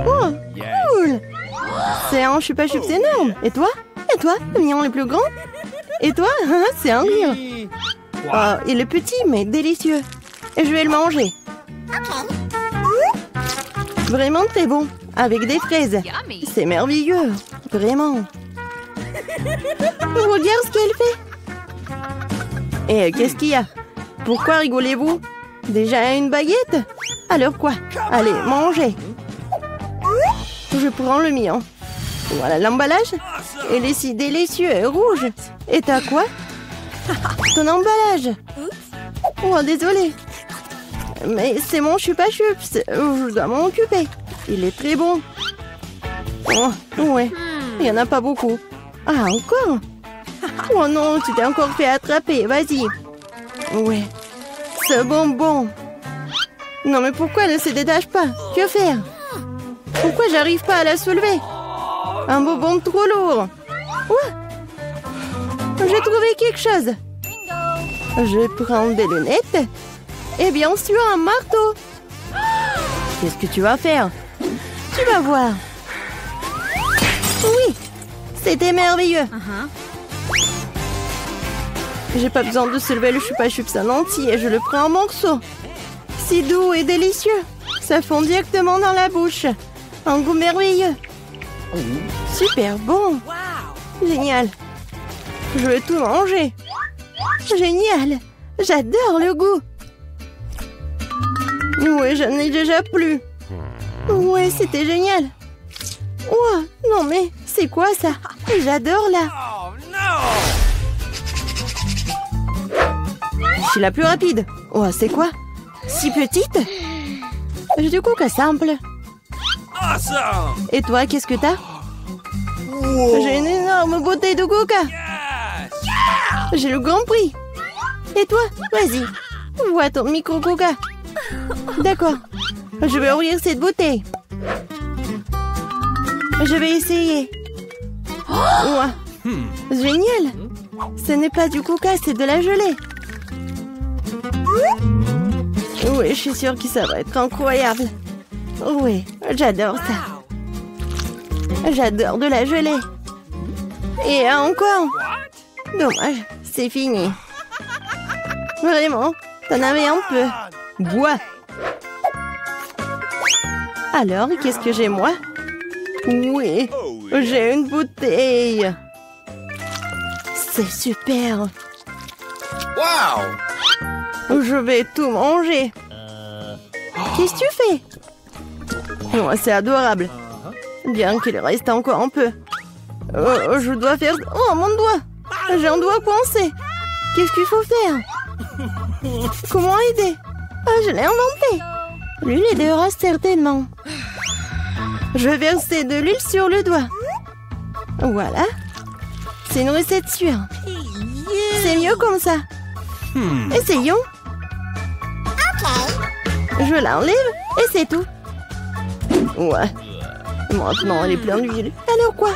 Oh, cool. C'est un chupa chups énorme. Et toi? Et toi? Le mignon le plus grand? Et toi? C'est un rire. Oh, il est petit, mais délicieux. Et je vais le manger. Vraiment très bon. Avec des fraises. C'est merveilleux. Vraiment. Regarde ce qu'elle fait. Et qu'est-ce qu'il y a? Pourquoi rigolez-vous? Déjà une baguette? Alors quoi? Allez, mangez. Je prends le mien. Voilà l'emballage. Il est si délicieux et rouge. Et t'as quoi? Ton emballage. Oh, désolé. Mais c'est mon chupa chups. Je dois m'en occuper. Il est très bon. Oh, ouais. Il n'y en a pas beaucoup. Ah, encore? Oh non, tu t'es encore fait attraper. Vas-y. Ouais. Ce bonbon. Non, mais pourquoi elle ne se détache pas? Que faire? Pourquoi j'arrive pas à la soulever? Un bonbon trop lourd. Ouais. J'ai trouvé quelque chose. Je prends des lunettes. Et bien sûr, un marteau. Qu'est-ce que tu vas faire? Tu vas voir. Oui, c'était merveilleux. J'ai pas besoin de soulever le chupa chups en entier. Je le prends en morceaux. Si doux et délicieux. Ça fond directement dans la bouche. Un goût merveilleux. Super bon. Génial. Je veux tout manger. Génial. J'adore le goût. Ouais, j'en ai déjà plus. Ouais, c'était génial. Ouah, non mais, c'est quoi ça? J'adore là. Je suis la plus rapide. Oh, c'est quoi? Si petite? J'ai du coca simple. Et toi, qu'est-ce que t'as? J'ai une énorme bouteille de coca. J'ai le grand prix. Et toi? Vas-y. Vois ton micro coca. D'accord. Je vais ouvrir cette bouteille. Je vais essayer. Ouah. Génial. Ce n'est pas du coca, c'est de la gelée. Oui, je suis sûre que ça va être incroyable. Oui, j'adore ça. J'adore de la gelée. Et encore. Dommage, c'est fini. Vraiment, t'en avais un peu. Bois. Alors, qu'est-ce que j'ai moi? Oui, j'ai une bouteille. C'est super. Wow. Je vais tout manger. Qu'est-ce que tu fais? Oh, c'est adorable. Bien qu'il reste encore un peu. Je dois faire... Oh, mon doigt. J'ai un doigt coincé. Qu'est-ce qu'il faut faire? Comment aider? Ah, je l'ai inventé. L'huile aidera certainement. Je vais verser de l'huile sur le doigt. Voilà. C'est une recette sûre. C'est mieux comme ça. Essayons. Je l'enlève et c'est tout. Ouais. Maintenant, elle est pleine d'huile. Alors quoi?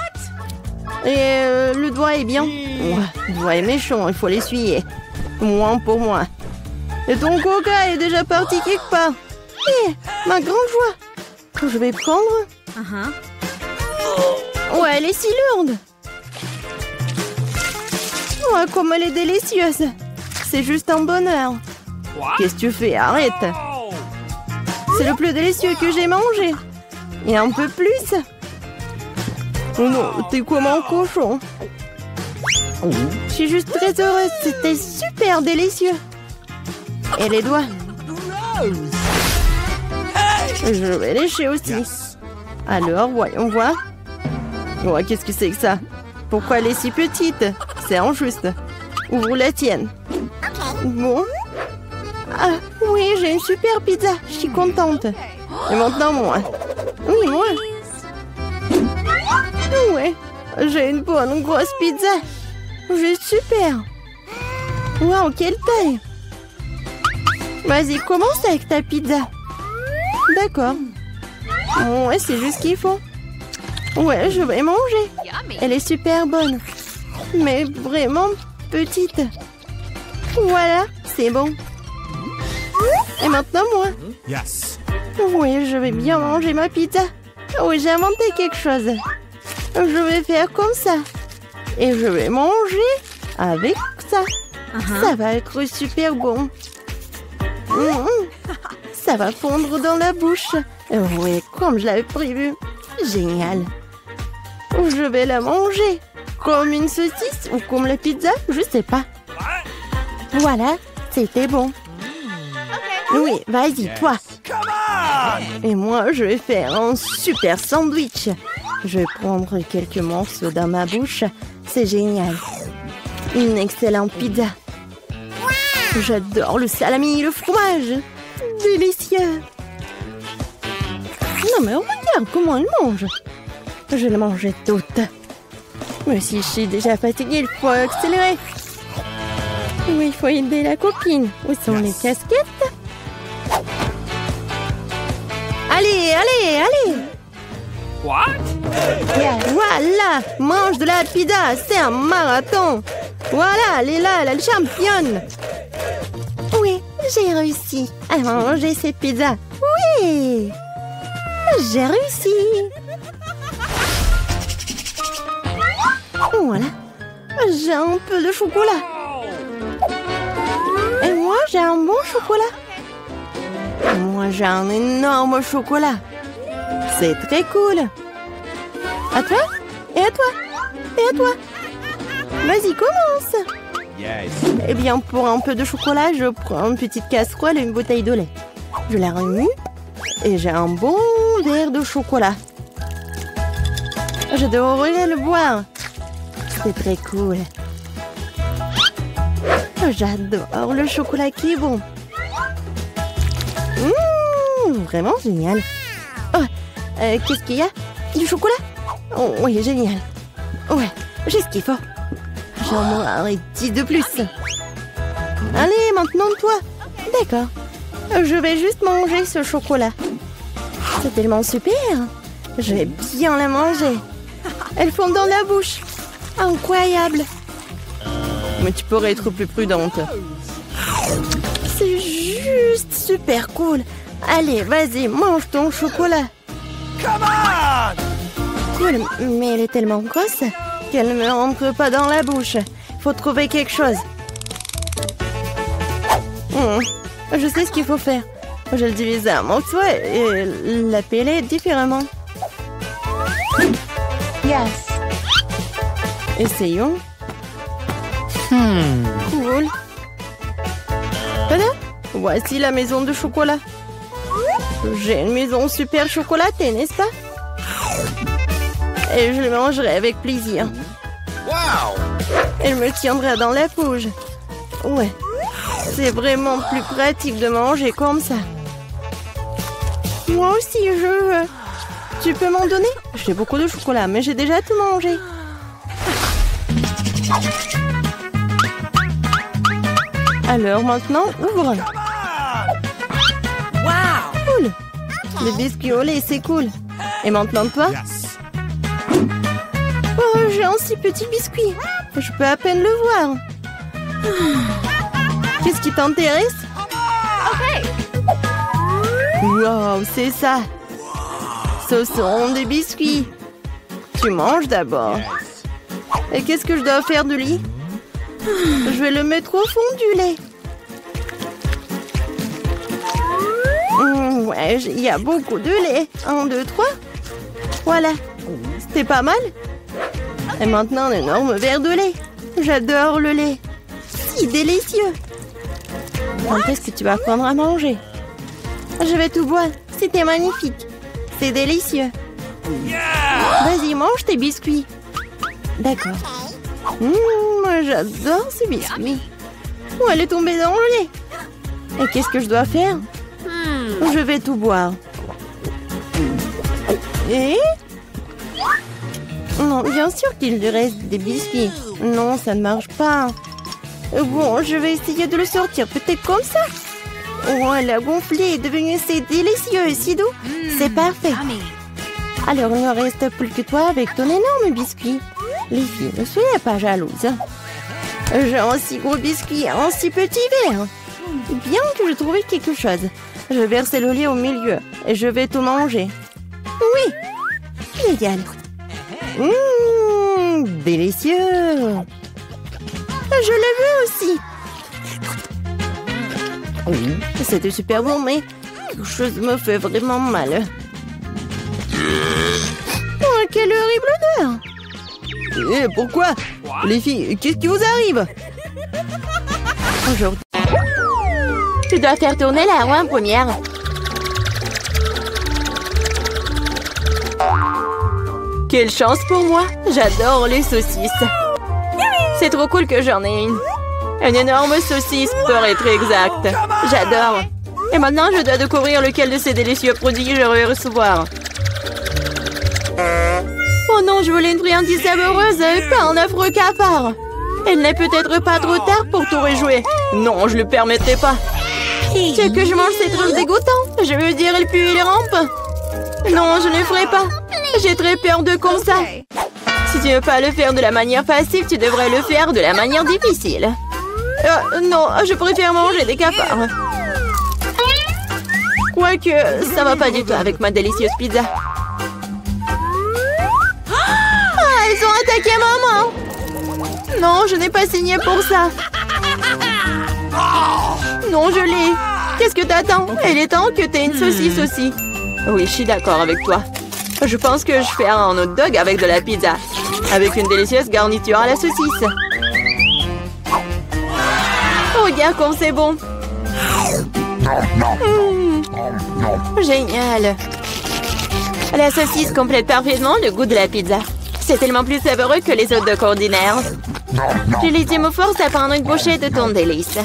Et le doigt est bien. Ouais, le doigt est méchant, il faut l'essuyer. Moins pour moi. Et ton coca est déjà parti quelque part. Hé, ma grande joie. Que je vais prendre. Ouais, elle est si lourde. Ouais, comme elle est délicieuse. C'est juste un bonheur. Qu'est-ce que tu fais? Arrête. C'est le plus délicieux que j'ai mangé. Et un peu plus. Oh non, t'es comme un cochon. Je suis juste très heureuse. C'était super délicieux. Et les doigts? Je vais lécher aussi. Alors, voyons voir. Ouais, qu'est-ce que c'est que ça? Pourquoi elle est si petite? C'est injuste. Ouvre la tienne. Bon. Ah, oui, j'ai une super pizza. Je suis contente. Et maintenant, moi. Oui, moi. Ouais, j'ai une bonne grosse pizza. Juste super. Waouh, quelle taille. Vas-y, commence avec ta pizza. D'accord. Ouais, c'est juste ce qu'il faut. Ouais, je vais manger. Elle est super bonne. Mais vraiment petite. Voilà, c'est bon. Et maintenant, moi. Oui, je vais bien manger ma pizza. Oui, j'ai inventé quelque chose. Je vais faire comme ça. Et je vais manger avec ça. Ça va être super bon. Ça va fondre dans la bouche. Oui, comme je l'avais prévu. Génial. Je vais la manger. Comme une saucisse ou comme la pizza, je sais pas. Voilà, c'était bon. Oui, vas-y, toi. Et moi, je vais faire un super sandwich. Je vais prendre quelques morceaux dans ma bouche. C'est génial. Une excellente pizza. J'adore le salami et le fromage. Délicieux. Non mais regarde comment elle mange. Je la mangeais toute. Mais si je suis déjà fatiguée, il faut accélérer. Oui, il faut aider la copine. Où sont les casquettes? Allez, allez, allez. What? Voilà, mange de la pizza, c'est un marathon. Voilà, elle est là, elle est championne. Oui, j'ai réussi à manger cette pizza. Oui, j'ai réussi. Voilà, j'ai un peu de chocolat. Et moi, j'ai un bon chocolat. Moi, j'ai un énorme chocolat. C'est très cool. À toi? Et à toi? Et à toi? Vas-y, commence. Yes. Eh bien, pour un peu de chocolat, je prends une petite casserole et une bouteille de lait. Je la remue et j'ai un bon verre de chocolat. Je devrais le boire. C'est très cool. J'adore le chocolat qui est bon. Vraiment génial. Oh, qu'est-ce qu'il y a? Du chocolat? Oh, oui, génial. Ouais, j'ai ce qu'il faut. J'en mangerai 10 de plus. Allez, maintenant toi. D'accord. Je vais juste manger ce chocolat. C'est tellement super. Je vais bien la manger. Elle fond dans la bouche. Incroyable. Mais tu pourrais être plus prudente. C'est juste super cool. Allez, vas-y, mange ton chocolat. Come on! Cool, mais elle est tellement grosse qu'elle ne me rentre pas dans la bouche. Faut trouver quelque chose. Je sais ce qu'il faut faire. Je le divise en morceaux et la peler différemment. Yes. Essayons. Cool. Voilà. Voici la maison de chocolat. J'ai une maison super chocolatée, n'est-ce pas? Et je le mangerai avec plaisir. Wow! Elle me tiendra dans la bouche. Ouais. C'est vraiment plus pratique de manger comme ça. Moi aussi, je veux. Tu peux m'en donner? J'ai beaucoup de chocolat, mais j'ai déjà tout mangé. Alors maintenant, ouvre. Wow! Cool. Les biscuits au lait, c'est cool. Et maintenant toi? Yes. Oh, j'ai un si petit biscuit. Je peux à peine le voir. Qu'est-ce qui t'intéresse? Wow, c'est ça. Ce sont des biscuits. Tu manges d'abord. Et qu'est-ce que je dois faire de lui? Je vais le mettre au fond du lait. Ouais, il y a beaucoup de lait. 1, 2, 3. Voilà. C'était pas mal. Et maintenant, un énorme verre de lait. J'adore le lait. Si délicieux. Quand est-ce que tu vas apprendre à manger? Je vais tout boire. C'était magnifique. C'est délicieux. Vas-y, mange tes biscuits. D'accord. Moi, j'adore ces biscuits. Oh, elle est tombée dans le lait. Et qu'est-ce que je dois faire? Je vais tout boire. Et... Non, bien sûr qu'il lui reste des biscuits. Non, ça ne marche pas. Bon, je vais essayer de le sortir. Peut-être comme ça. Oh, elle a gonflé et devenu si délicieux et si doux. C'est parfait. Alors, il ne reste plus que toi avec ton énorme biscuit. Les filles, ne soyez pas jalouses. J'ai un si gros biscuit, un si petit verre. Bien que je trouvais quelque chose. Je vais verser le lait au milieu et je vais tout manger. Oui, génial. Délicieux. Je l'ai vu aussi. Oui, c'était super bon, mais quelque chose me fait vraiment mal. Oh, quelle horrible odeur! Eh, pourquoi? Les filles, qu'est-ce qui vous arrive? Aujourd'hui. Tu dois faire tourner la roue en première. Quelle chance pour moi! J'adore les saucisses. C'est trop cool que j'en ai une. Une énorme saucisse, pour être exact. J'adore. Et maintenant, je dois découvrir lequel de ces délicieux produits je vais recevoir. Oh non, je voulais une friandise savoureuse, pas un affreux cafard. Il n'est peut-être pas trop tard pour tout rejouer. Non, je le permettrai pas. Tu veux que je mange ces trucs dégoûtants? Je veux dire, il pue et il rampe. Non, je ne le ferai pas. J'ai très peur de comme ça. Si tu ne veux pas le faire de la manière facile, tu devrais le faire de la manière difficile. Non, je préfère manger des cafards. Quoique, ça va pas du tout avec ma délicieuse pizza. Ah, ils ont attaqué maman! Non, je n'ai pas signé pour ça. Non, je l'ai. Qu'est-ce que t'attends? Il est temps que t'aies une saucisse aussi. Oui, je suis d'accord avec toi. Je pense que je ferai un hot dog avec de la pizza. Avec une délicieuse garniture à la saucisse. Regarde comme c'est bon. Génial. La saucisse complète parfaitement le goût de la pizza. C'est tellement plus savoureux que les hot dogs ordinaires. Je les me force à prendre une bouchée de ton délice.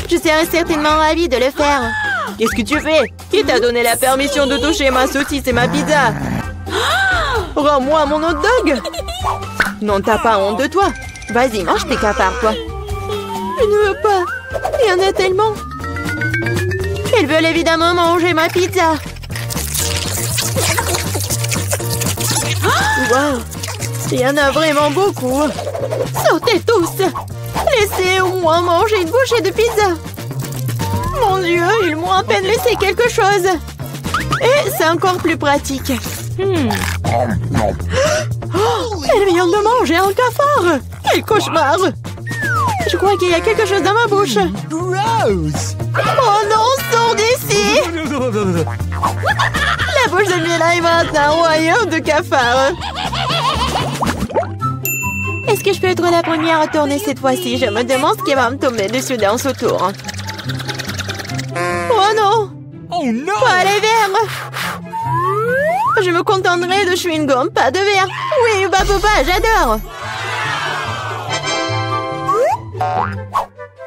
Je serais certainement ravie de le faire. Qu'est-ce que tu fais? Qui t'a donné la permission de toucher ma saucisse et ma pizza? Rends-moi mon hot dog. Non, t'as pas honte de toi. Vas-y, mange tes cafards, toi. Je ne veux pas. Il y en a tellement. Ils veulent évidemment manger ma pizza. Wow. Il y en a vraiment beaucoup. Sortez tous. Laissez-moi manger une bouchée de pizza. Mon Dieu, ils m'ont à peine laissé quelque chose. Et c'est encore plus pratique. Oh, elle vient de manger un cafard. Quel cauchemar. Je crois qu'il y a quelque chose dans ma bouche. Gross! Oh non, sors d'ici. La bouche de Mila est maintenant un royaume de cafards. Est-ce que je peux être la première à tourner cette fois-ci? Je me demande ce qui va me tomber dessus dans ce tour. Oh non! Oh no! Pas les verres! Je me contenterai de chewing-gum, pas de verre. Oui, papa, j'adore.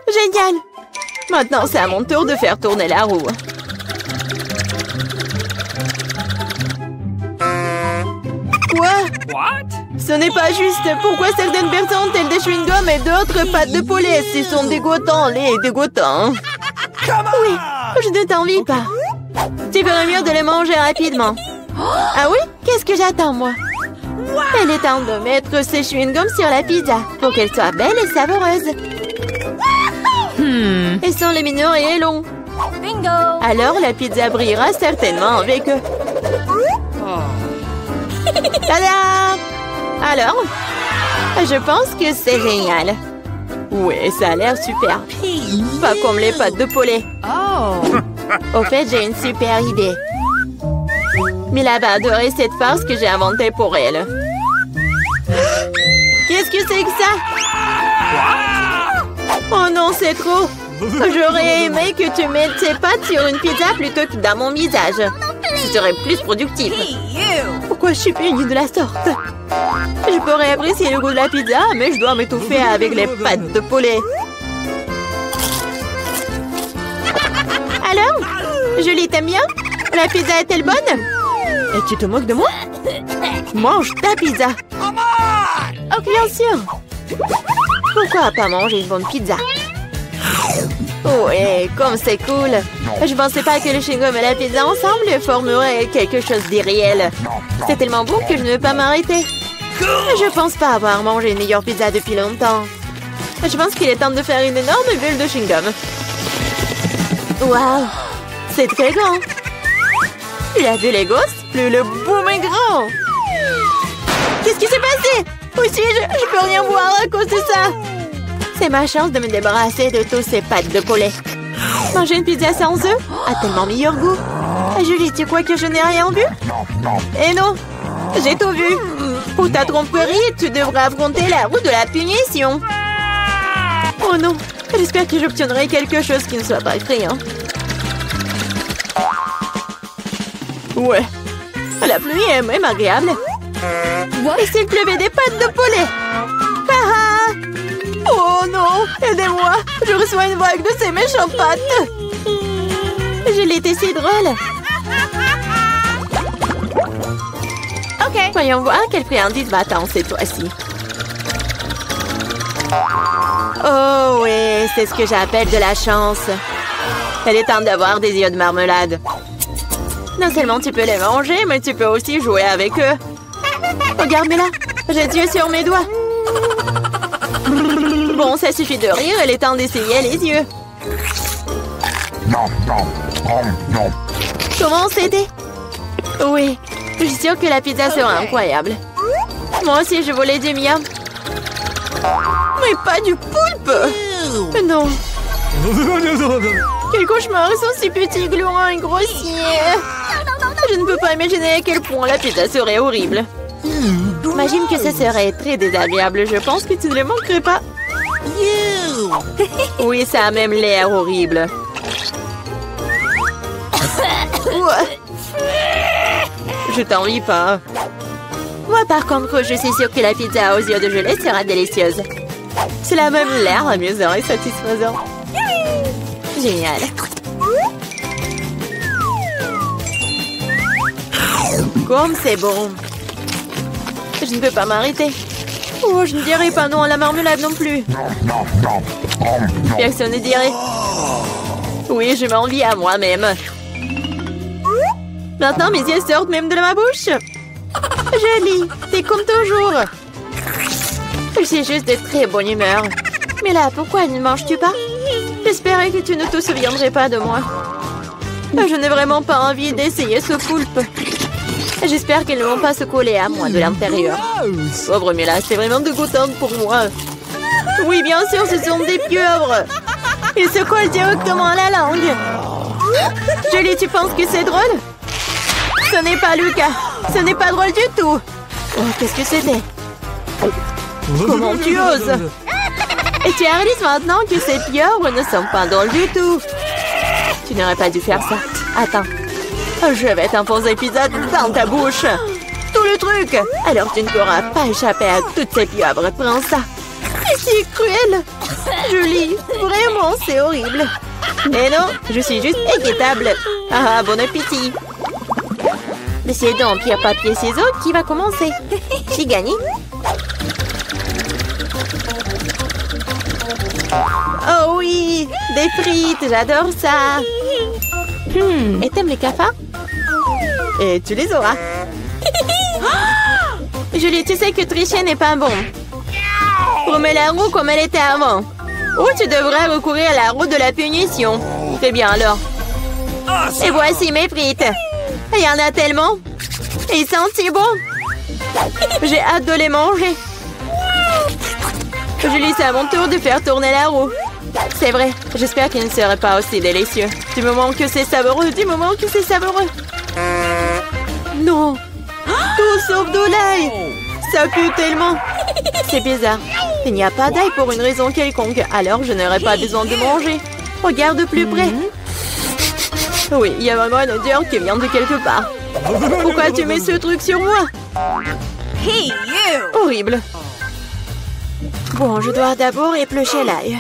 Génial! Maintenant, c'est à mon tour de faire tourner la roue. Quoi? What? Ce n'est pas juste. Pourquoi certaines personnes ont-elles des chewing-gums et d'autres pâtes de poulet? Ils sont dégoûtants, les dégoûtants. Oui, je ne t'envie pas. Tu ferais mieux de les manger rapidement. Ah oui? Qu'est-ce que j'attends, moi? Il est temps de mettre ces chewing-gums sur la pizza pour qu'elle soit belle et savoureuse. Ils sont lumineux et longs. Bingo! Alors la pizza brillera certainement avec eux. Tada! Alors? Je pense que c'est génial. Oui, ça a l'air super. Pas comme les pâtes de poulet. Au fait, j'ai une super idée. Mila va adorer cette farce que j'ai inventée pour elle. Qu'est-ce que c'est que ça? Oh non, c'est trop. J'aurais aimé que tu mettes tes pâtes sur une pizza plutôt que dans mon visage. Ce serait plus productif. Pourquoi je suis punie de la sorte? Je pourrais apprécier le goût de la pizza, mais je dois m'étouffer avec les pâtes de poulet. Alors? Julie, t'aimes bien? La pizza est-elle bonne? Et tu te moques de moi? Mange ta pizza. Oh, bien sûr. Pourquoi pas manger une bonne pizza? Ouais, comme c'est cool. Je pensais pas que le chewing-gum et la pizza ensemble formeraient quelque chose d'irréel. C'est tellement bon que je ne veux pas m'arrêter. Je pense pas avoir mangé une meilleure pizza depuis longtemps. Je pense qu'il est temps de faire une énorme bulle de chewing-gum. Waouh! C'est très grand. Tu l'as vu, les gosses? Le boum est grand. Qu'est-ce qui s'est passé? Aussi, je peux rien voir à cause de ça. C'est ma chance de me débarrasser de tous ces pâtes de poulet. Manger une pizza sans œufs a tellement meilleur goût. Julie, tu crois que je n'ai rien vu? Eh non, j'ai tout vu. Pour ta tromperie, tu devrais affronter la roue de la punition. Oh non, j'espère que j'obtiendrai quelque chose qui ne soit pas effrayant. Ouais, la pluie est même agréable. Et s'il pleuvait des pâtes de poulet? Ah! Oh non, aidez-moi, je reçois une vague de ces méchantes pâtes. Je l'étais si drôle. Ok. Voyons voir quelle friandise va attendre cette fois-ci. Oh oui, c'est ce que j'appelle de la chance. Elle est temps d'avoir des yeux de marmelade. Non seulement tu peux les manger, mais tu peux aussi jouer avec eux. Regarde-moi là, j'ai des yeux sur mes doigts. Bon, ça suffit de rire, il est temps d'essayer les yeux. Comment c'était? Oui, je suis sûre que la pizza sera incroyable. Moi aussi, je voulais du miam. Mais pas du poulpe! Non. Quel cauchemar, ils sont si petits, gluants et grossiers. Je ne peux pas imaginer à quel point la pizza serait horrible. Imagine que ce serait très désagréable. Je pense que tu ne le manquerais pas. Oui, ça a même l'air horrible. Je t'envie pas. Moi, par contre, je suis sûre que la pizza aux yeux de gelée sera délicieuse. Cela a même l'air amusant et satisfaisant. Génial. Comme c'est bon. Je ne peux pas m'arrêter. Oh, je ne dirai pas non à la marmelade non plus. Personne ne dirait. Oui, je m'envie à moi-même. Maintenant, mes yeux sortent même de ma bouche. Jolie, t'es comme toujours. Je suis juste de très bonne humeur. Mais là, pourquoi ne manges-tu pas? J'espérais que tu ne te souviendrais pas de moi. Je n'ai vraiment pas envie d'essayer ce poulpe. J'espère qu'ils ne vont pas se coller à moi de l'intérieur. Pauvre Mila, c'est vraiment dégoûtant pour moi. Oui, bien sûr, ce sont des pieuvres. Ils se collent directement à la langue. Jolie, tu penses que c'est drôle? Ce n'est pas Lucas. Ce n'est pas drôle du tout. Oh, qu'est-ce que c'était? Comment tu oses? Et tu réalises maintenant que ces pieuvres ne sont pas drôles du tout. Tu n'aurais pas dû faire ça. Attends. Je vais t'imposer pizza dans ta bouche. Tout le truc. Alors tu ne pourras pas échapper à toutes ces pieuvres. Prends ça. C'est cruel. Julie, vraiment, c'est horrible. Et non, je suis juste équitable. Ah, bon appétit. Décidons pierre, papier, ciseaux qui va commencer. J'ai gagné. Oh oui, des frites, j'adore ça. Et t'aimes les cafards? Et tu les auras. Julie, tu sais que tricher n'est pas bon. Remets la roue comme elle était avant. Ou tu devrais recourir à la roue de la punition. Fais bien alors. Et voici mes frites. Il y en a tellement. Ils sentent si bon. J'ai hâte de les manger. Julie, c'est à mon tour de faire tourner la roue. C'est vrai, j'espère qu'il ne serait pas aussi délicieux. Du moment que c'est savoureux, du moment que c'est savoureux. Non. Tout sauf de l'ail. Ça pue tellement. C'est bizarre. Il n'y a pas d'ail pour une raison quelconque. Alors je n'aurais pas besoin de manger. Regarde de plus près. Oui, il y a vraiment une odeur qui vient de quelque part. Pourquoi tu mets ce truc sur moi? Hey, you! Horrible. Bon, je dois d'abord éplucher l'ail.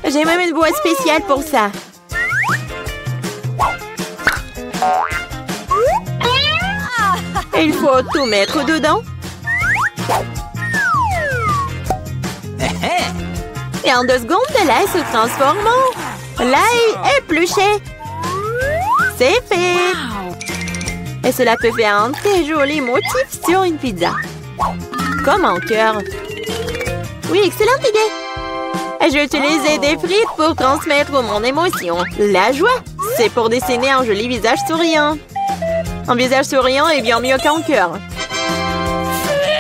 J'ai même une boîte spéciale pour ça. Il faut tout mettre dedans. Et en 2 secondes, l'ail se transforme en l'ail épluché. C'est fait. Et cela peut faire un très joli motif sur une pizza. Comme un cœur. Oui, excellente idée. J'ai utilisé des frites pour transmettre mon émotion. La joie, c'est pour dessiner un joli visage souriant. Un visage souriant est bien mieux qu'un cœur.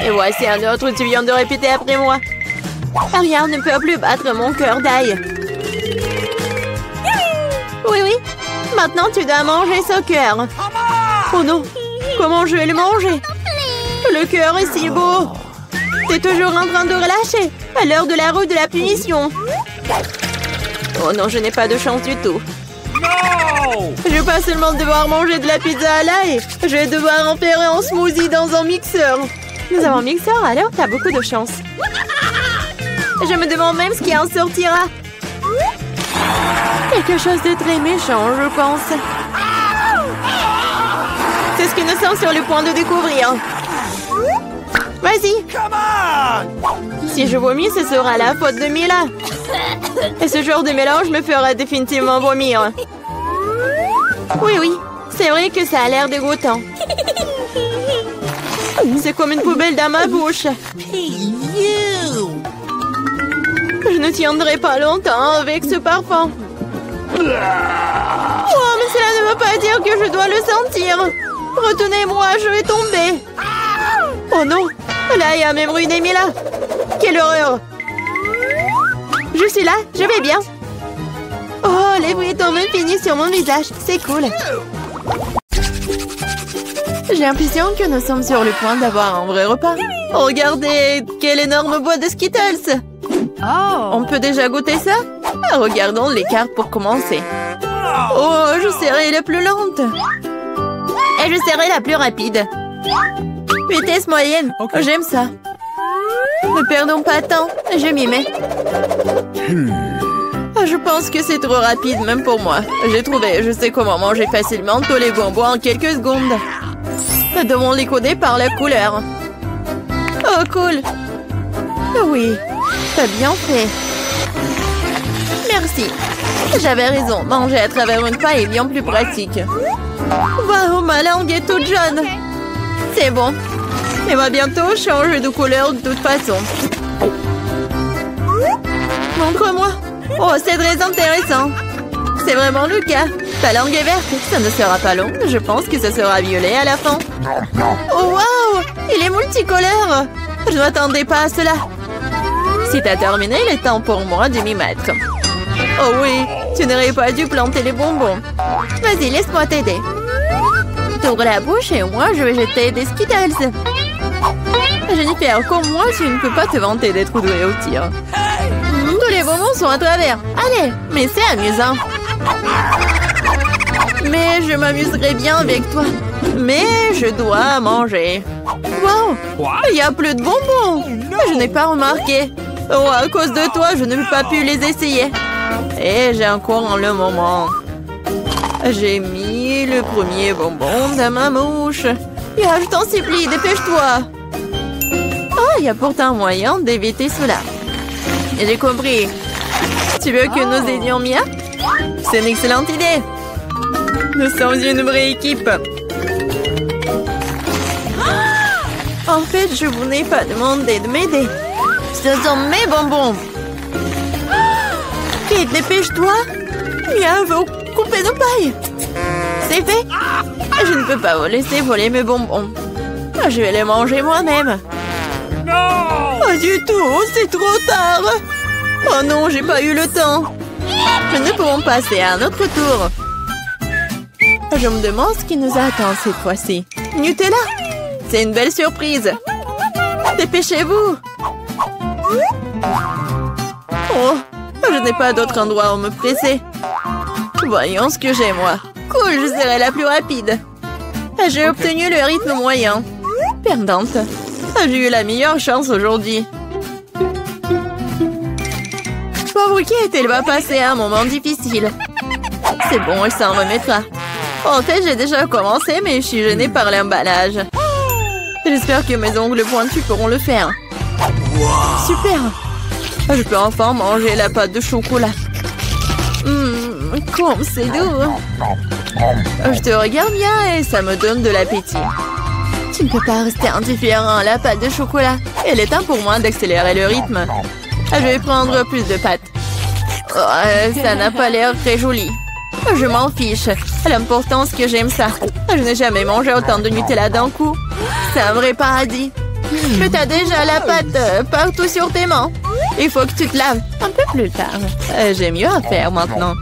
Et voici un autre, tu viens de répéter après moi. Rien ne peut plus battre mon cœur d'ail. Oui, oui. Maintenant, tu dois manger ce cœur. Oh non, comment je vais le manger? Le cœur est si beau. T'es toujours en train de relâcher à l'heure de la roue de la punition. Oh non, je n'ai pas de chance du tout. Je vais pas seulement devoir manger de la pizza à l'ail, je vais devoir en faire un smoothie dans un mixeur. Nous avons un mixeur, alors t'as beaucoup de chance. Je me demande même ce qui en sortira. Quelque chose de très méchant, je pense. C'est ce que nous sommes sur le point de découvrir. Vas-y. Si je vomis, ce sera la faute de Mila. Et ce genre de mélange me fera définitivement vomir. Oui, oui, c'est vrai que ça a l'air dégoûtant. C'est comme une poubelle dans ma bouche. Je ne tiendrai pas longtemps avec ce parfum. Oh, mais cela ne veut pas dire que je dois le sentir. Retenez-moi, je vais tomber. Oh non, là, il a même ruiné Mila. Quelle horreur. Je suis là, je vais bien. Oh, les bruits tombent finis sur mon visage. C'est cool. J'ai l'impression que nous sommes sur le point d'avoir un vrai repas. Regardez, quelle énorme boîte de Skittles. On peut déjà goûter ça? Regardons les cartes pour commencer. Oh, je serai la plus lente. Et je serai la plus rapide. Vitesse moyenne. J'aime ça. Ne perdons pas de temps. Je m'y mets. Je pense que c'est trop rapide, même pour moi. J'ai trouvé, je sais comment manger facilement tous les bonbons en quelques secondes. Nous devons les coder par la couleur. Oh, cool. Oui, t'as bien fait. Merci. J'avais raison, manger à travers une paille est bien plus pratique. Waouh, ma langue est toute jaune. C'est bon. Elle va bientôt changer de couleur de toute façon. Montre-moi. Oh, c'est très intéressant. C'est vraiment le cas. Ta langue est verte. Ça ne sera pas long. Je pense que ça sera violet à la fin. Oh, waouh! Il est multicolore. Je ne m'attendais pas à cela. Si t'as terminé, il est temps pour moi de m'y mettre. Oh oui, tu n'aurais pas dû planter les bonbons. Vas-y, laisse-moi t'aider. T'ouvres la bouche et moi, je vais jeter des Skittles. Jennifer, comme moi, tu ne peux pas te vanter d'être douée au tir. Tous les bonbons sont à travers. Allez, mais c'est amusant. Mais je m'amuserai bien avec toi. Mais je dois manger. Wow, il n'y a plus de bonbons. Je n'ai pas remarqué. Oh, à cause de toi, je n'ai pas pu les essayer. Et j'ai encore le moment. J'ai mis le premier bonbon dans ma mouche. Je t'en supplie, dépêche-toi. Oh, il y a pourtant moyen d'éviter cela. J'ai compris. Tu veux que nous aidions Mia? C'est une excellente idée. Nous sommes une vraie équipe. En fait, je vous n'ai pas demandé de m'aider. Ce sont mes bonbons. Kate, dépêche-toi. Mia veut couper nos pailles. C'est fait. Je ne peux pas vous laisser voler mes bonbons. Je vais les manger moi-même. Pas du tout, c'est trop tard. Oh non, j'ai pas eu le temps. Nous pouvons passer à un autre tour. Je me demande ce qui nous attend cette fois-ci. Nutella, c'est une belle surprise. Dépêchez-vous. Oh, je n'ai pas d'autre endroit où me presser. Voyons ce que j'ai, moi. Cool, je serai la plus rapide. J'ai obtenu le rythme moyen. Perdante. J'ai eu la meilleure chance aujourd'hui. Pauvre Kate, elle va passer un moment difficile. C'est bon, elle s'en remettra. En fait, j'ai déjà commencé, mais je suis gênée par l'emballage. J'espère que mes ongles pointus pourront le faire. Super! Je peux enfin manger la pâte de chocolat. Comme c'est doux! Je te regarde bien et ça me donne de l'appétit. Tu ne peux pas rester indifférent à la pâte de chocolat. Il est temps pour moi d'accélérer le rythme. Je vais prendre plus de pâtes. Ça n'a pas l'air très joli. Je m'en fiche. L'important, c'est que j'aime ça. Je n'ai jamais mangé autant de Nutella d'un coup. C'est un vrai paradis. Mais t'as déjà la pâte partout sur tes mains. Il faut que tu te laves un peu plus tard. J'ai mieux à faire maintenant.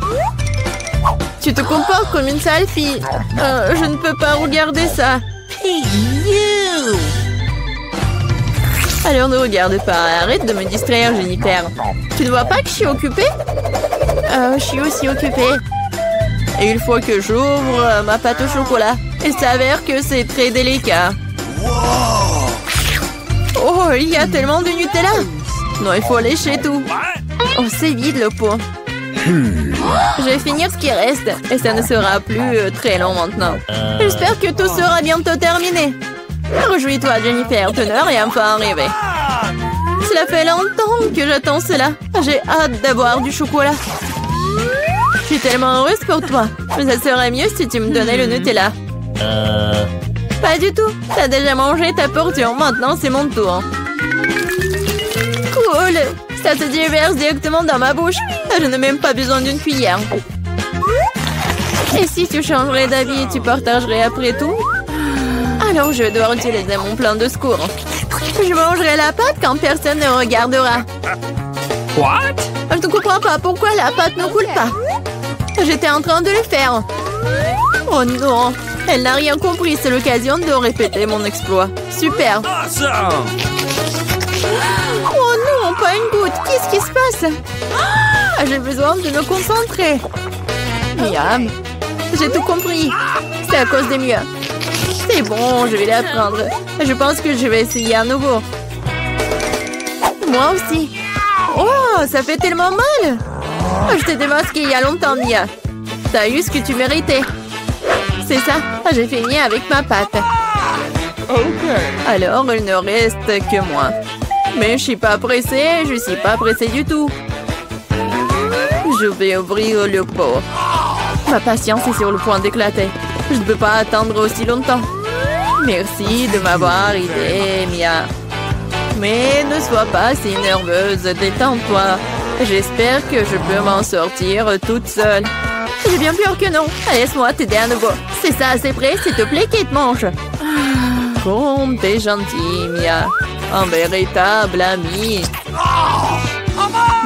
Tu te comportes comme une sale fille. Je ne peux pas regarder ça. Hey, you! Alors ne regarde pas. Arrête de me distraire, Jennifer. Tu ne vois pas que je suis occupée? Je suis aussi occupée. Et il faut que j'ouvre ma pâte au chocolat. Il s'avère que c'est très délicat. Oh, il y a tellement de Nutella. Non, il faut lécher tout. Oh, c'est vide le pot. Je vais finir ce qui reste. Et ça ne sera plus très long maintenant. J'espère que tout sera bientôt terminé. Réjouis-toi, Jennifer. Tu n'as rien pas arrivé. Cela fait longtemps que j'attends cela. J'ai hâte d'avoir du chocolat. Je suis tellement heureuse pour toi. Mais ça serait mieux si tu me donnais le Nutella. Pas du tout. T'as déjà mangé ta portion. Maintenant, c'est mon tour. Cool. Ça se déverse directement dans ma bouche. Je n'ai même pas besoin d'une cuillère. Et si tu changerais d'avis et tu partagerais après tout? Alors, je vais devoir utiliser mon plan de secours. Je mangerai la pâte quand personne ne regardera. What? Je ne comprends pas pourquoi la pâte ne coule pas. J'étais en train de le faire. Oh non, elle n'a rien compris. C'est l'occasion de répéter mon exploit. Super. Awesome! Oh non, pas une goutte. Qu'est-ce qui se passe? J'ai besoin de me concentrer. Miam. J'ai tout compris. C'est à cause des miens. C'est bon, je vais l'apprendre. Je pense que je vais essayer à nouveau. Moi aussi. Oh, ça fait tellement mal. Je t'ai démasqué il y a longtemps, Mia. T'as eu ce que tu méritais. C'est ça, j'ai fini avec ma pâte. Alors, il ne reste que moi. Mais je suis pas pressée, je suis pas pressée du tout. Je vais ouvrir le pot. Ma patience est sur le point d'éclater. Je ne peux pas attendre aussi longtemps. Merci de m'avoir aidé, Mia. Mais ne sois pas si nerveuse, détends-toi. J'espère que je peux m'en sortir toute seule. J'ai bien peur que non. Laisse-moi t'aider à nouveau. C'est ça, c'est prêt, s'il te plaît, Kate, mange. Comme t'es gentille, Mia. Un véritable ami.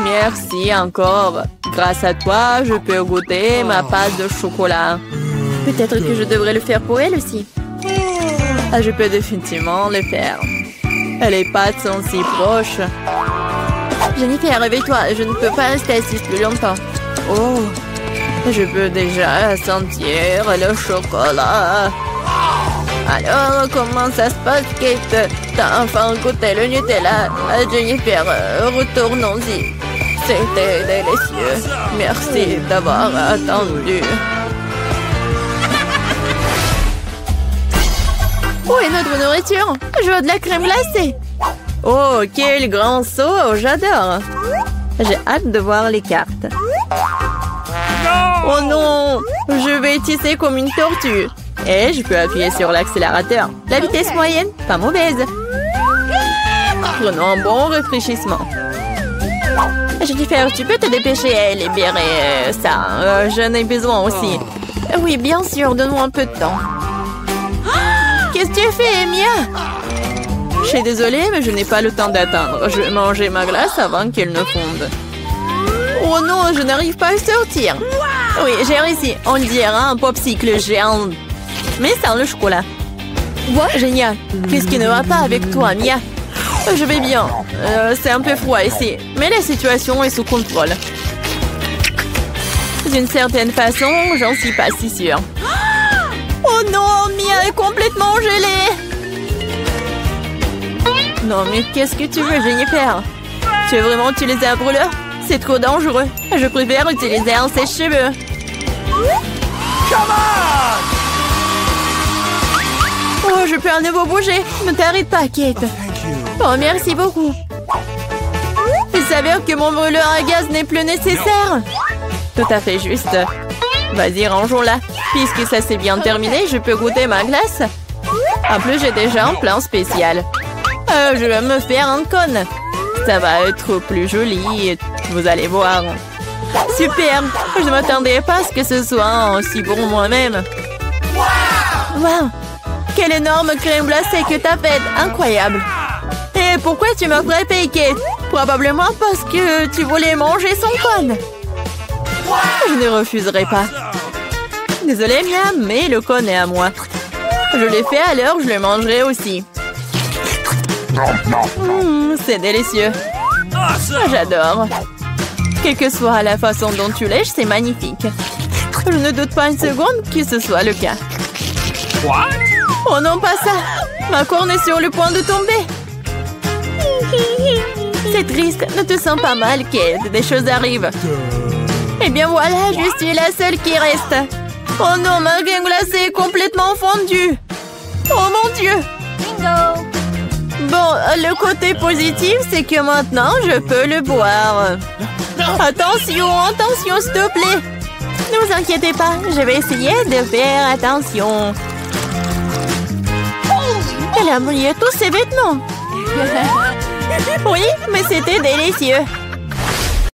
Merci encore. Grâce à toi, je peux goûter ma pâte de chocolat. Peut-être que je devrais le faire pour elle aussi. Je peux définitivement le faire. Les pâtes sont si proches. Jennifer, réveille-toi. Je ne peux pas rester assise plus longtemps. Oh, je peux déjà sentir le chocolat. Alors, comment ça se passe, Kate? T'as enfin goûté le Nutella. Jennifer, retournons-y. C'était délicieux. Merci d'avoir attendu. Où est notre nourriture? Je veux de la crème glacée. Oh, quel grand saut! J'adore. J'ai hâte de voir les cartes. Oh non! Je vais tisser comme une tortue. Et je peux appuyer sur l'accélérateur. La vitesse moyenne, pas mauvaise. Prenons un bon rafraîchissement. Jennifer, tu peux te dépêcher à libérer ça. J'en ai besoin aussi. Oui, bien sûr, donne-moi un peu de temps. Qu'est-ce que tu fais, Mia? Je suis désolée, mais je n'ai pas le temps d'attendre. Je vais manger ma glace avant qu'elle ne fonde. Oh non, je n'arrive pas à sortir. Oui, j'ai réussi. On dirait un popsicle géant. Mais sans le chocolat. Génial. Qu'est-ce qui ne va pas avec toi, Mia? Je vais bien. C'est un peu froid ici. Mais la situation est sous contrôle. D'une certaine façon, j'en suis pas si sûre. Oh non, Mia est complètement gelée. Non, mais qu'est-ce que tu veux, Jennifer? Tu veux vraiment utiliser un brûleur? C'est trop dangereux. Je préfère utiliser un sèche-cheveux. Oh, je peux à nouveau bouger. Ne t'arrête pas, Kate. Oh, merci beaucoup. Il s'avère que mon brûleur à gaz n'est plus nécessaire. Tout à fait juste. Vas-y, rangeons-la. Puisque ça s'est bien terminé, je peux goûter ma glace. En plus, j'ai déjà un plan spécial. Je vais me faire un cône. Ça va être plus joli, vous allez voir. Super! Je ne m'attendais pas à ce que ce soit aussi bon moi-même. Wow! Quelle énorme crème glacée que t'as faite! Incroyable! Et pourquoi tu m'as fait payer? Probablement parce que tu voulais manger son cône. Je ne refuserai pas. Désolée, Miam, mais le cône est à moi. Je l'ai fait alors, je le mangerai aussi. C'est délicieux. J'adore. Quelle que soit la façon dont tu lèches, c'est magnifique. Je ne doute pas une seconde que ce soit le cas. What? Oh non, pas ça! Ma corne est sur le point de tomber. C'est triste, ne te sens pas mal, Kate. Des choses arrivent. Eh bien voilà, je suis la seule qui reste. Oh non, ma crème glacée est complètement fondue. Oh mon Dieu! Bingo! Bon, le côté positif, c'est que maintenant, je peux le boire. Attention, attention, s'il te plaît. Ne vous inquiétez pas, je vais essayer de faire attention. Elle a mouillé tous ses vêtements. Oui, mais c'était délicieux.